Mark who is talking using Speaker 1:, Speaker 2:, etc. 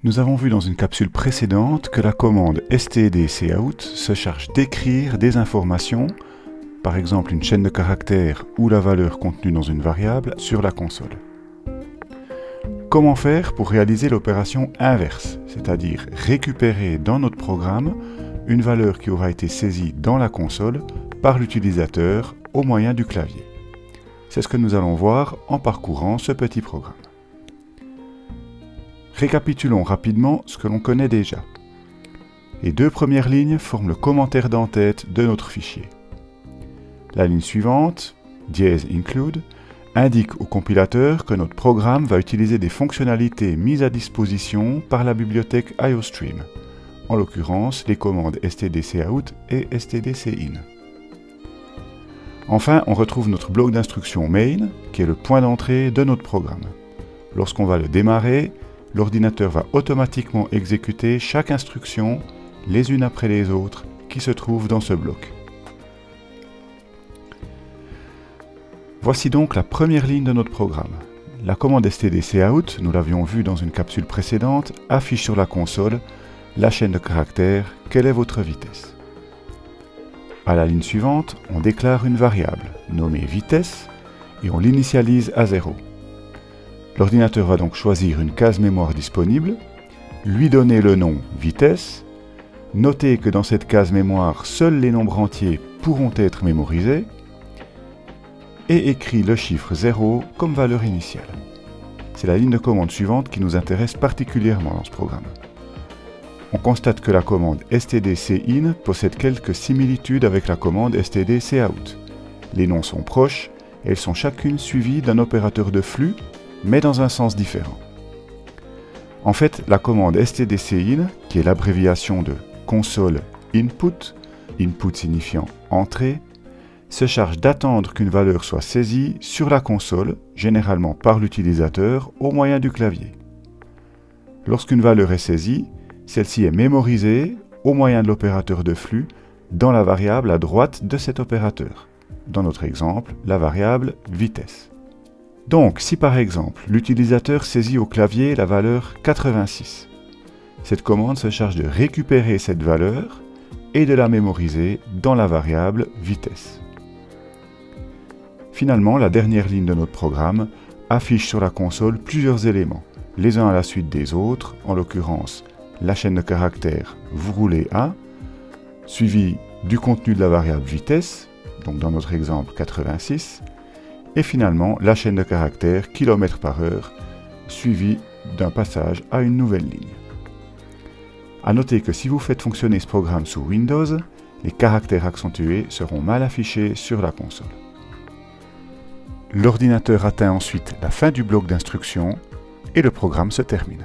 Speaker 1: Nous avons vu dans une capsule précédente que la commande stdcout se charge d'écrire des informations, par exemple une chaîne de caractères ou la valeur contenue dans une variable, sur la console. Comment faire pour réaliser l'opération inverse, c'est-à-dire récupérer dans notre programme une valeur qui aura été saisie dans la console par l'utilisateur au moyen du clavier? C'est ce que nous allons voir en parcourant ce petit programme. Récapitulons rapidement ce que l'on connaît déjà. Les deux premières lignes forment le commentaire d'en-tête de notre fichier. La ligne suivante, #include, indique au compilateur que notre programme va utiliser des fonctionnalités mises à disposition par la bibliothèque IOStream, en l'occurrence les commandes stdcout et stdcin. Enfin, on retrouve notre bloc d'instruction main, qui est le point d'entrée de notre programme. Lorsqu'on va le démarrer, l'ordinateur va automatiquement exécuter chaque instruction, les unes après les autres, qui se trouvent dans ce bloc. Voici donc la première ligne de notre programme. La commande stdcout, nous l'avions vu dans une capsule précédente, affiche sur la console la chaîne de caractères « Quelle est votre vitesse ?» À la ligne suivante, on déclare une variable, nommée vitesse, et on l'initialise à 0. L'ordinateur va donc choisir une case mémoire disponible, lui donner le nom vitesse, noter que dans cette case mémoire, seuls les nombres entiers pourront être mémorisés, et écrit le chiffre 0 comme valeur initiale. C'est la ligne de commande suivante qui nous intéresse particulièrement dans ce programme. On constate que la commande stdcin possède quelques similitudes avec la commande stdcout. Les noms sont proches, elles sont chacune suivies d'un opérateur de flux, mais dans un sens différent. En fait, la commande stdcin, qui est l'abréviation de console input, input signifiant entrée, se charge d'attendre qu'une valeur soit saisie sur la console, généralement par l'utilisateur, au moyen du clavier. Lorsqu'une valeur est saisie, celle-ci est mémorisée au moyen de l'opérateur de flux dans la variable à droite de cet opérateur. Dans notre exemple, la variable vitesse. Donc, si par exemple, l'utilisateur saisit au clavier la valeur 86, cette commande se charge de récupérer cette valeur et de la mémoriser dans la variable vitesse. Finalement, la dernière ligne de notre programme affiche sur la console plusieurs éléments, les uns à la suite des autres, en l'occurrence la chaîne de caractères vous roulez A, suivi du contenu de la variable vitesse, donc dans notre exemple 86, et finalement la chaîne de caractères km/h, suivi d'un passage à une nouvelle ligne. A noter que si vous faites fonctionner ce programme sous Windows, les caractères accentués seront mal affichés sur la console. L'ordinateur atteint ensuite la fin du bloc d'instructions et le programme se termine.